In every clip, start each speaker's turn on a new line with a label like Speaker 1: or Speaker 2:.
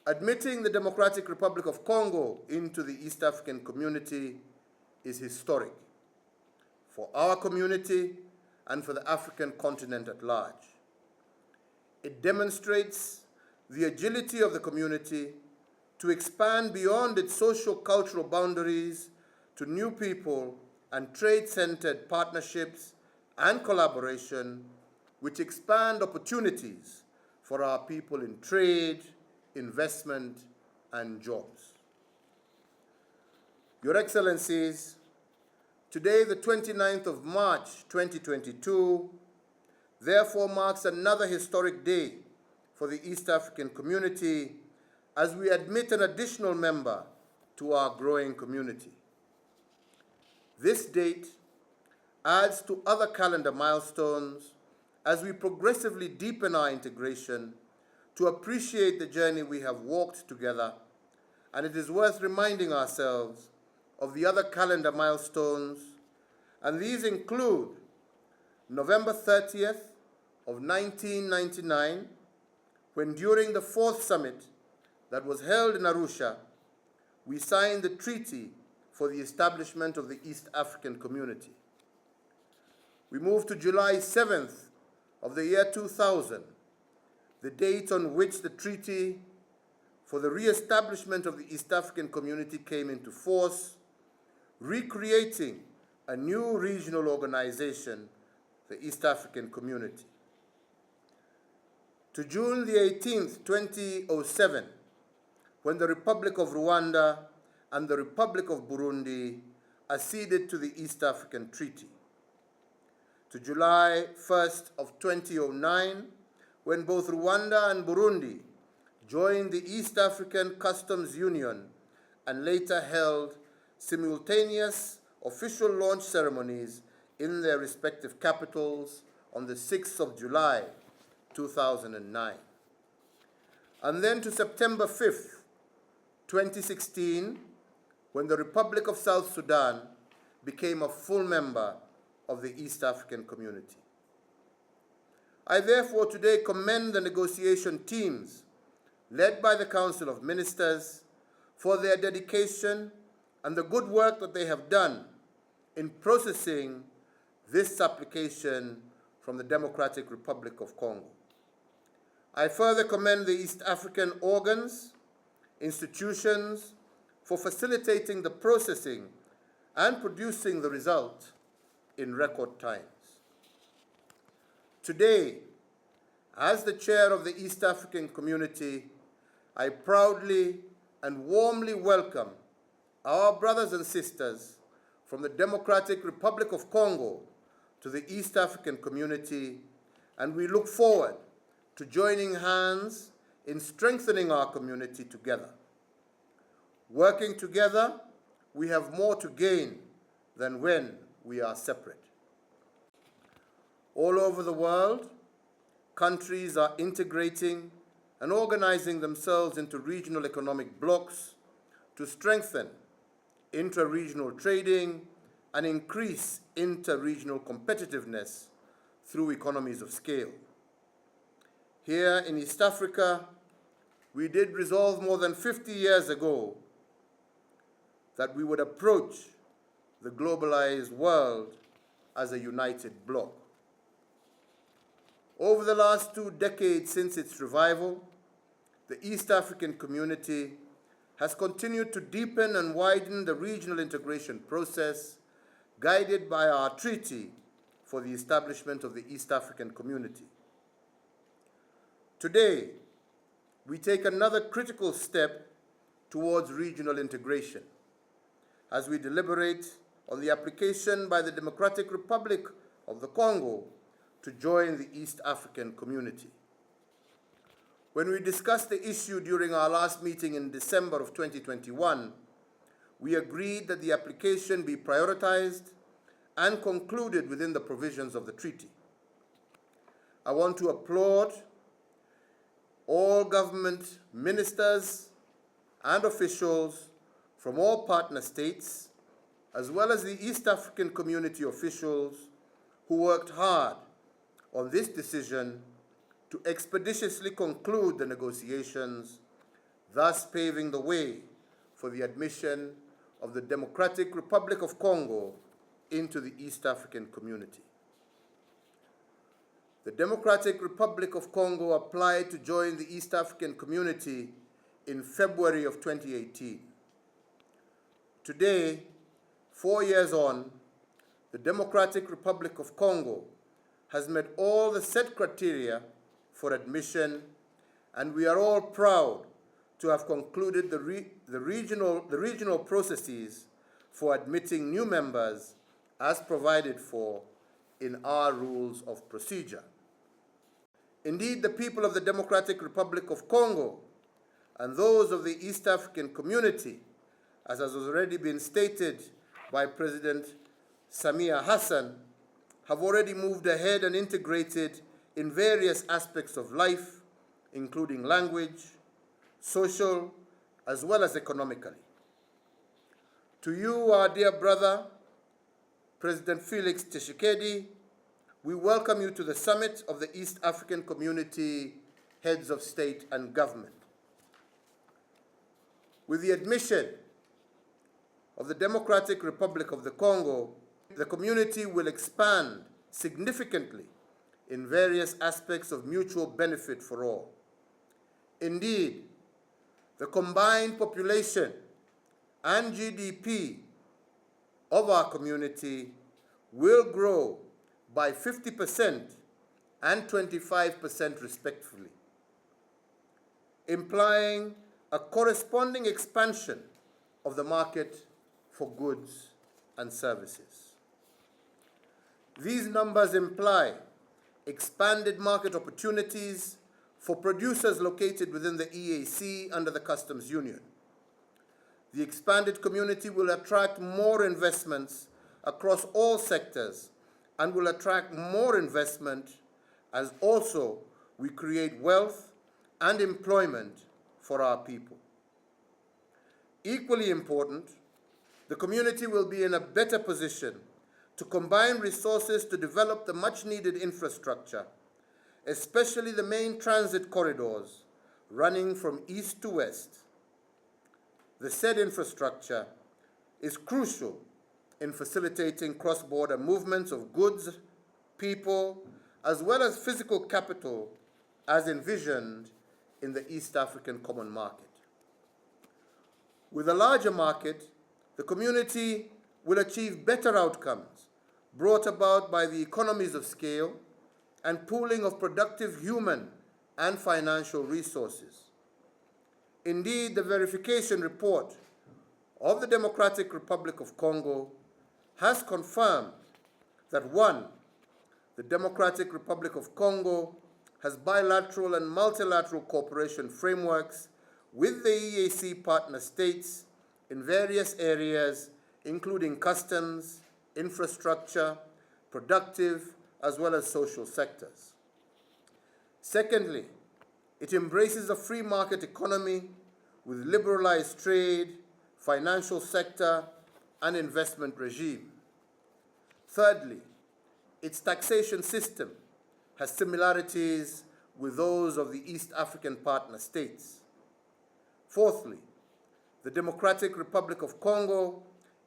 Speaker 1: Admitting the Democratic Republic of Congo into the East African community is historic for our community and for the African continent at large. It demonstrates the agility of the community to expand beyond its socio-cultural boundaries to new people and trade-centered partnerships and collaboration which expand opportunities for our people in trade, investment, and jobs. Your Excellencies, today, the 29th of March, 2022, therefore marks another historic day for the East African community as we admit an additional member to our growing community. This date adds to other calendar milestones as we progressively deepen our integration to appreciate the journey we have walked together, and it is worth reminding ourselves of the other calendar milestones, and these include November 30th of 1999, when during the fourth summit that was held in Arusha, we signed the treaty for the establishment of the East African community. We moved to July 7th of the year 2000, the date on which the treaty for the re-establishment of the East African community came into force, recreating a new regional organization, the East African Community. To June the 18th, 2007, when the Republic of Rwanda and the Republic of Burundi acceded to the East African Treaty. To July 1st of 2009, when both Rwanda and Burundi joined the East African Customs Union and later held simultaneous official launch ceremonies in their respective capitals on the 6th of July, 2009. And then to September 5th, 2016, when the Republic of South Sudan became a full member of the East African community. I therefore today commend the negotiation teams led by the Council of Ministers for their dedication and the good work that they have done in processing this application from the Democratic Republic of Congo. I further commend the East African organs, institutions, for facilitating the processing and producing the result in record times. Today, as the chair of the East African community, I proudly and warmly welcome our brothers and sisters from the Democratic Republic of Congo to the East African community, and we look forward to joining hands in strengthening our community together. Working together, we have more to gain than when we are separate. All over the world, countries are integrating and organizing themselves into regional economic blocs to strengthen intra-regional trading and increase inter-regional competitiveness through economies of scale. Here in East Africa, we did resolve more than 50 years ago that we would approach the globalized world as a united bloc. Over the last 2 decades since its revival, the East African community has continued to deepen and widen the regional integration process, guided by our treaty for the establishment of the East African community. Today, we take another critical step towards regional integration as we deliberate on the application by the Democratic Republic of the Congo to join the East African community. When we discussed the issue during our last meeting in December of 2021, we agreed that the application be prioritized and concluded within the provisions of the treaty. I want to applaud all government ministers and officials from all partner states, as well as the East African community officials who worked hard on this decision to expeditiously conclude the negotiations, thus paving the way for the admission of the Democratic Republic of Congo into the East African community. The Democratic Republic of Congo applied to join the East African community in February of 2018. Today, 4 years on, the Democratic Republic of Congo has met all the set criteria for admission, and we are all proud to have concluded the regional processes for admitting new members as provided for in our rules of procedure. Indeed, the people of the Democratic Republic of Congo and those of the East African community, as has already been stated by President Samia, have already moved ahead and integrated in various aspects of life, including language, social, as well as economically. To you, our dear brother, President Felix Tshisekedi, we welcome you to the summit of the East African Community Heads of State and Government. With the admission of the Democratic Republic of the Congo, the community will expand significantly in various aspects of mutual benefit for all. Indeed, the combined population and GDP of our community will grow by 50% and 25% respectively, implying a corresponding expansion of the market for goods and services. These numbers imply expanded market opportunities for producers located within the EAC under the Customs Union. The expanded community will attract more investments across all sectors and will attract more investment as also we create wealth and employment for our people. Equally important, the community will be in a better position to combine resources to develop the much-needed infrastructure, especially the main transit corridors running from east to west. The said infrastructure is crucial in facilitating cross-border movements of goods, people, as well as physical capital as envisioned in the East African Common Market. With a larger market, the community will achieve better outcomes brought about by the economies of scale and pooling of productive human and financial resources. Indeed, the verification report of the Democratic Republic of Congo has confirmed that 1, the Democratic Republic of Congo has bilateral and multilateral cooperation frameworks with the EAC partner states in various areas, including customs, infrastructure, productive, as well as social sectors. Secondly, it embraces a free market economy with liberalized trade, financial sector, and investment regime. Thirdly, its taxation system has similarities with those of the East African partner states. Fourthly, the Democratic Republic of Congo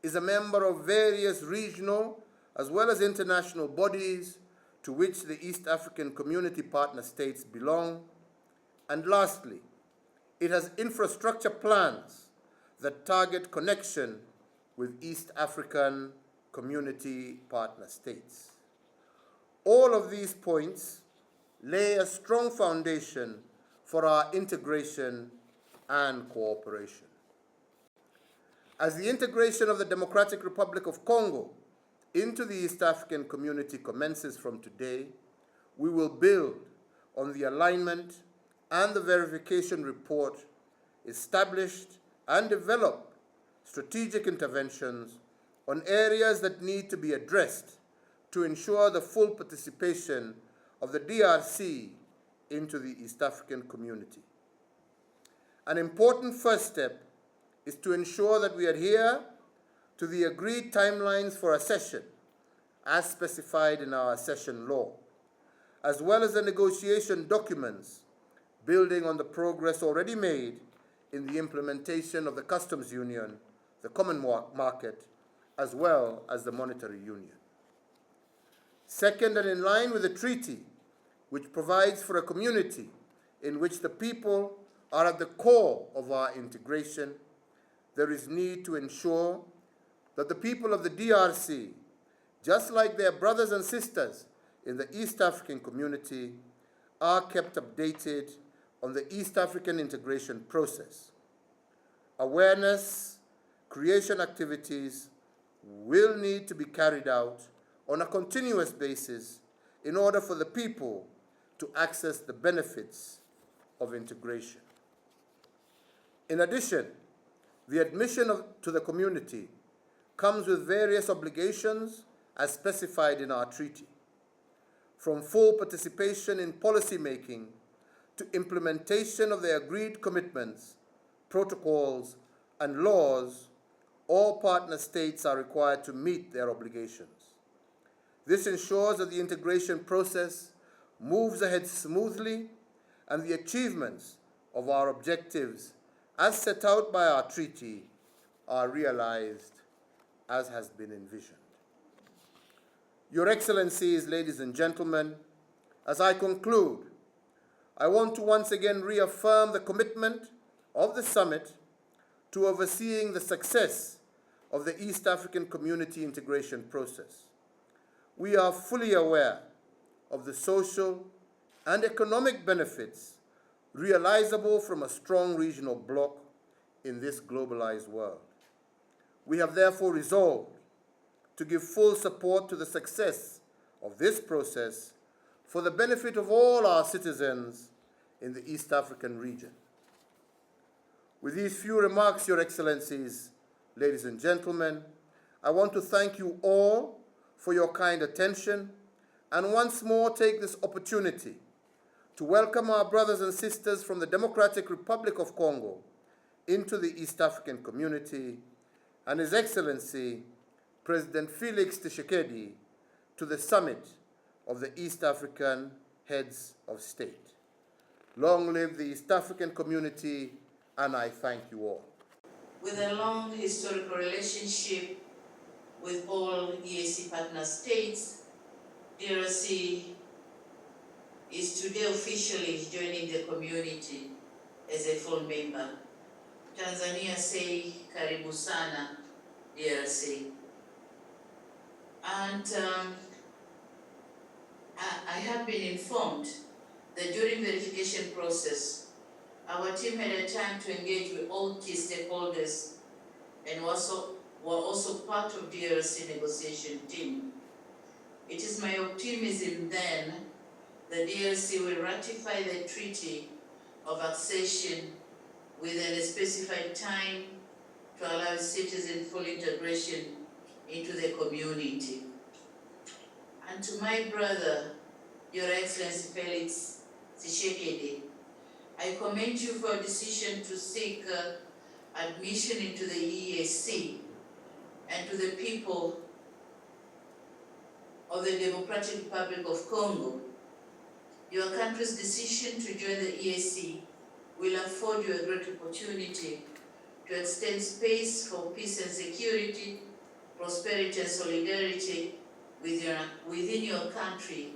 Speaker 1: is a member of various regional as well as international bodies to which the East African Community partner states belong. And lastly, it has infrastructure plans that target connection with East African Community partner states. All of these points lay a strong foundation for our integration and cooperation. As the integration of the Democratic Republic of Congo into the East African community commences from today, we will build on the alignment and the verification report, established and develop strategic interventions on areas that need to be addressed to ensure the full participation of the DRC into the East African community. An important first step is to ensure that we adhere to the agreed timelines for accession as specified in our accession law, as well as the negotiation documents building on the progress already made in the implementation of the customs union, the common market, as well as the monetary union. Second, and in line with the treaty, which provides for a community in which the people are at the core of our integration, there is need to ensure that the people of the DRC, just like their brothers and sisters in the East African community, are kept updated on the East African integration process. Awareness creation activities will need to be carried out on a continuous basis in order for the people to access the benefits of integration. In addition, the admission to the community comes with various obligations as specified in our treaty, from full participation in policy making to implementation of the agreed commitments, protocols, and laws. All partner states are required to meet their obligations. This ensures that the integration process moves ahead smoothly and the achievements of our objectives as set out by our treaty are realized as has been envisioned. Your Excellencies, ladies and gentlemen, as I conclude, I want to once again reaffirm the commitment of the summit to overseeing the success of the East African community integration process. We are fully aware of the social and economic benefits realizable from a strong regional bloc in this globalized world. We have therefore resolved to give full support to the success of this process for the benefit of all our citizens in the East African region. With these few remarks, Your Excellencies, ladies and gentlemen, I want to thank you all for your kind attention and once more take this opportunity to welcome our brothers and sisters from the Democratic Republic of Congo into the East African community and His Excellency President Felix Tshisekedi to the summit of the East African Heads of State. Long live the East African community, and I thank you all.
Speaker 2: With a long historical relationship with all EAC partner states, DRC is today officially joining the community as a full member. Tanzania say karibu sana DRC. And I have been informed that during the verification process, our team had a time to engage with all key stakeholders and were also part of DRC negotiation team. It is my optimism then that DRC will ratify the Treaty of Accession within a specified time to allow citizens full integration into the community. And to my brother, Your Excellency Felix Tshisekedi, I commend you for a decision to seek admission into the EAC, and to the people of the Democratic Republic of Congo. Your country's decision to join the EAC will afford you a great opportunity to extend space for peace and security, prosperity and solidarity within your country,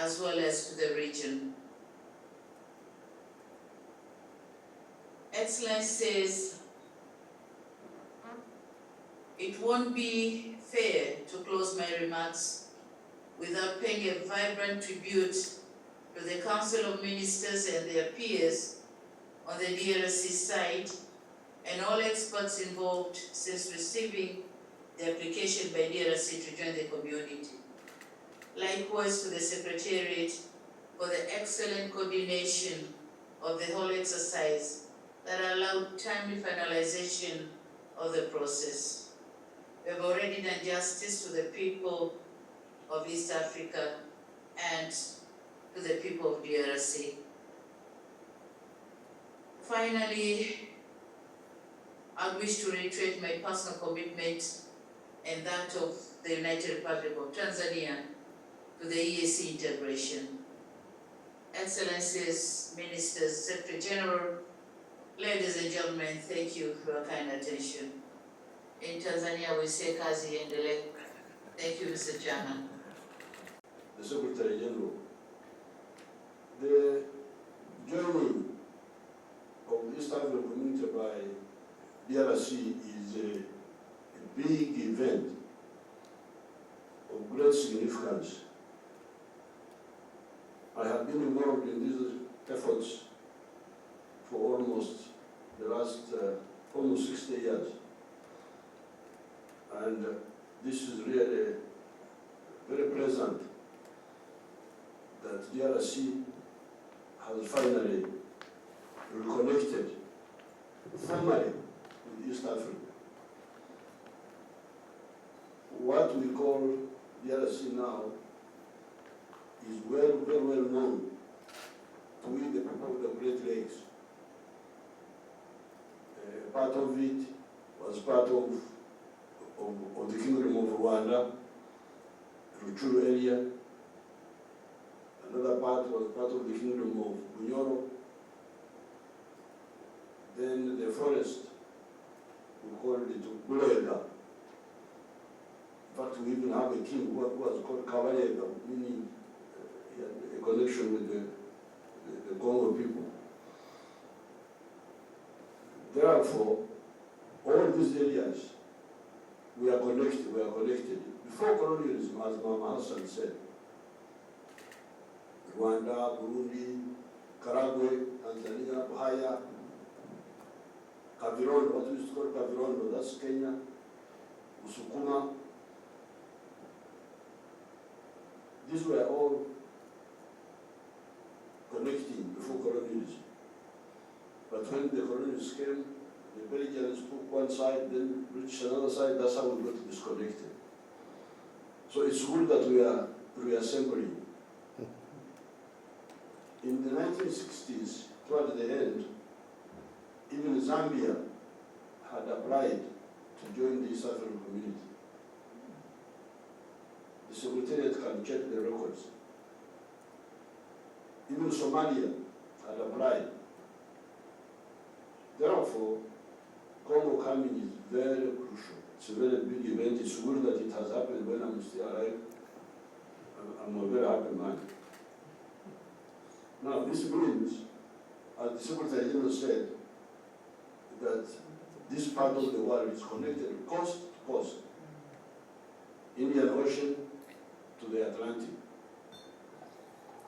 Speaker 2: as well as to the region. Excellencies, it won't be fair to close my remarks without paying a vibrant tribute to the Council of Ministers and their peers on the DRC side and all experts involved since receiving the application by DRC to join the community. Likewise to the Secretariat for the excellent coordination of the whole exercise that allowed timely finalization of the process. We have already done justice to the people of East Africa and to the people of DRC. Finally, I wish to reiterate my personal commitment and that of the United Republic of Tanzania to the EAC integration. Excellencies, Ministers, Secretary General, Ladies and gentlemen, thank you for your kind attention. In Tanzania, we say kazi iendelee. Thank you, Mr. Chairman.
Speaker 3: The Secretary General, the joining of the East African community by DRC is a big event of great significance. I have been involved in these efforts for almost the last almost 60 years. And this is really very pleasant that DRC has finally reconnected formally with East Africa. What we call DRC now is very well known to we, the people of the Great Lakes. Part of it was part of the Kingdom of Rwanda, Ruchuru area. Another part was part of the Kingdom of Bunyoro. Then the forest, we called it Bulega. In fact, we even have a king who was called Kabalega, meaning he had a connection with the Congo people. Therefore, all these areas, we are connected. Before colonialism, as Mama Hassan said, Rwanda, Burundi, Karagwe, Tanzania, Bahia, Kavirondo, what we used to call Kavirondo, that's Kenya, Usukuma. These were all connecting before colonialism. But when the colonists came, the Belgians took one side, then British another side, that's how we got disconnected. So it's good that we are reassembling. In the 1960s, toward the end, even Zambia had applied to join the East African community. The Secretariat can check the records. Even Somalia had applied. Therefore, Congo coming is very crucial. It's a very big event. It's good that it has happened when I'm still alive. I'm a very happy man. Now, this means, as the Secretary General said, that this part of the world is connected coast to coast, Indian Ocean to the Atlantic.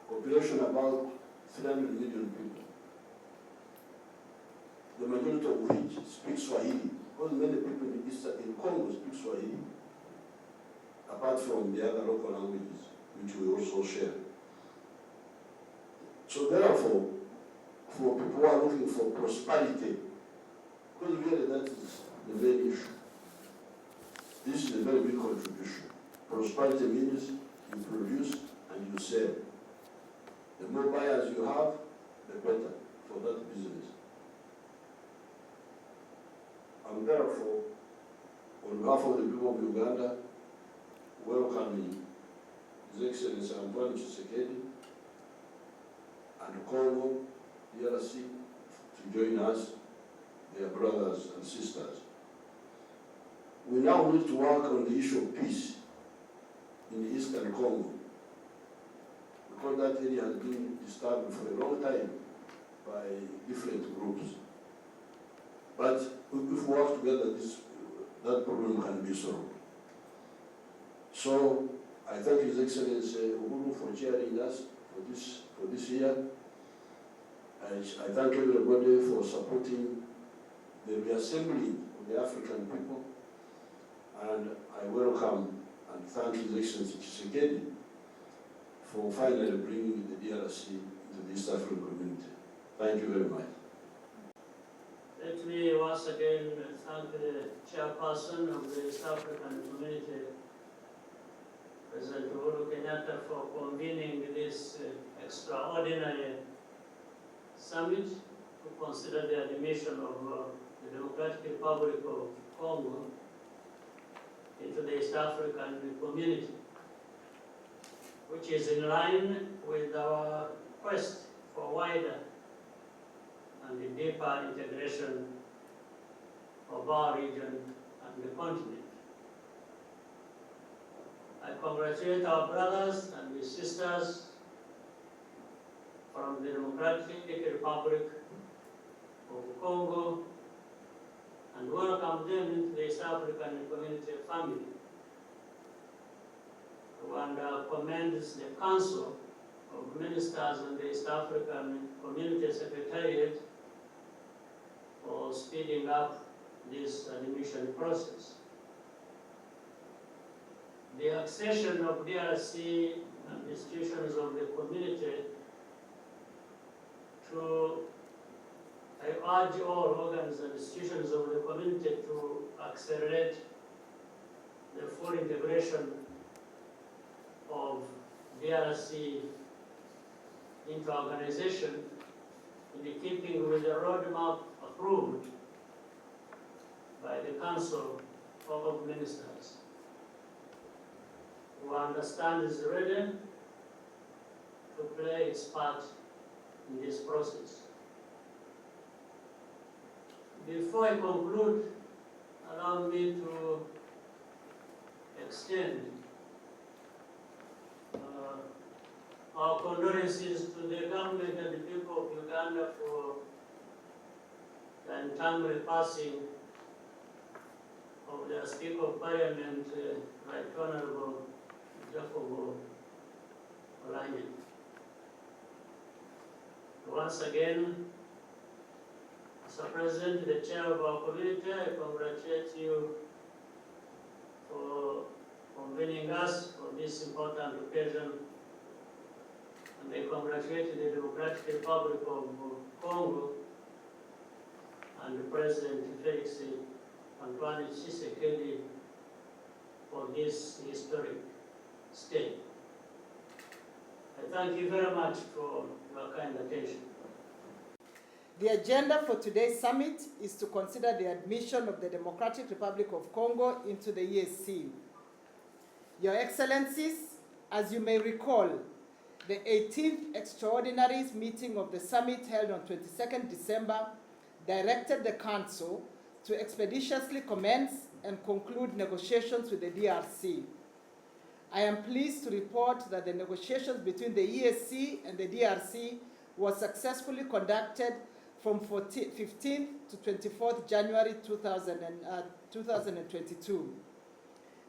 Speaker 3: Population about 300 million people, the majority of which speak Swahili, because many people in Congo speak Swahili, apart from the other local languages, which we also share. So therefore, for people who are looking for prosperity, because really that is the main issue. This is a very big contribution. Prosperity means you produce and you sell. The more buyers you have, the better for that business. And therefore, on behalf of the people of Uganda, welcoming His Excellency Antoine Tshisekedi and Congo, DRC, to join us, their brothers and sisters. We now need to work on the issue of peace in the Eastern Congo, because that area has been disturbed for a long time by different groups. But if we work together, that problem can be solved. So I thank His Excellency Uhuru for chairing us for this year. I thank everybody for supporting the reassembling of the African people, and I welcome and thank His Excellency Tshisekedi for finally bringing the DRC into the East African community. Thank you very much.
Speaker 4: Let me once again thank the chairperson of the East African community, President Uhuru Kenyatta, for convening this extraordinary summit to consider the admission of the Democratic Republic of Congo into the East African community, which is in line with our quest for wider and the deeper integration of our region and the continent. I congratulate our brothers and sisters from the Democratic Republic of Congo and welcome them into the East African Community family. Rwanda commends the Council of Ministers and the East African Community Secretariat for speeding up this admission process. The accession of DRC and institutions of the community I urge all organs and institutions of the community to accelerate the full integration of DRC into organization in keeping with the roadmap approved by the Council of Ministers, who understands ready to play its part in this process. Before I conclude, allow me to extend our condolences to the government and the people of Uganda for the untimely passing of their Speaker of Parliament, Right Honorable Jacobo Olanya. Once again, Mr. President, the chair of our community, I congratulate you for convening us for this important occasion, and I congratulate the Democratic Republic of Congo and President Felix Antoine Tshisekedi for this historic step. I thank you very much for your kind attention.
Speaker 5: The agenda for today's summit is to consider the admission of the Democratic Republic of Congo into the EAC. Your Excellencies, as you may recall, the 18th extraordinary meeting of the summit held on 22nd December directed the Council to expeditiously commence and conclude negotiations with the DRC. I am pleased to report that the negotiations between the EAC and the DRC were successfully conducted from 15th to 24th January 2022.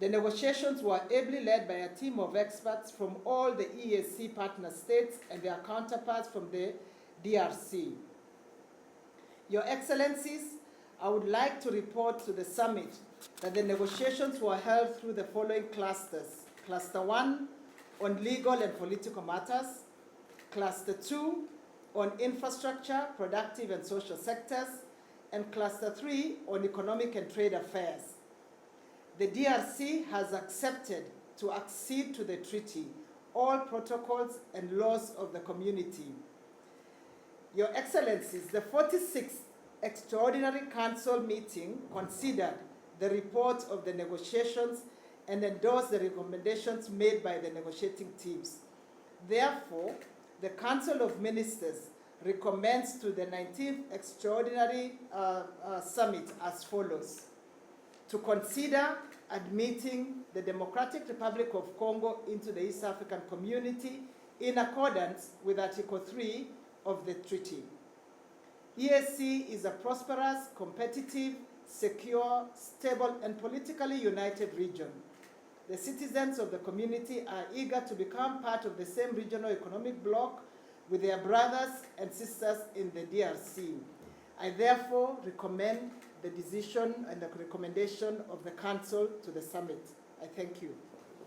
Speaker 5: The negotiations were ably led by a team of experts from all the EAC partner states and their counterparts from the DRC. Your Excellencies, I would like to report to the summit that the negotiations were held through the following clusters. Cluster 1 on legal and political matters, Cluster 2 on infrastructure, productive and social sectors, and Cluster 3 on economic and trade affairs. The DRC has accepted to accede to the treaty, all protocols and laws of the community. Your Excellencies, the 46th Extraordinary Council meeting considered the report of the negotiations and endorsed the recommendations made by the negotiating teams. Therefore, the Council of Ministers recommends to the 19th Extraordinary Summit as follows: to consider admitting the Democratic Republic of Congo into the East African Community in accordance with Article 3 of the treaty. EAC is a prosperous, competitive, secure, stable, and politically united region. The citizens of the community are eager to become part of the same regional economic bloc with their brothers and sisters in the DRC. I therefore recommend the decision and the recommendation of the Council to the summit. I thank you.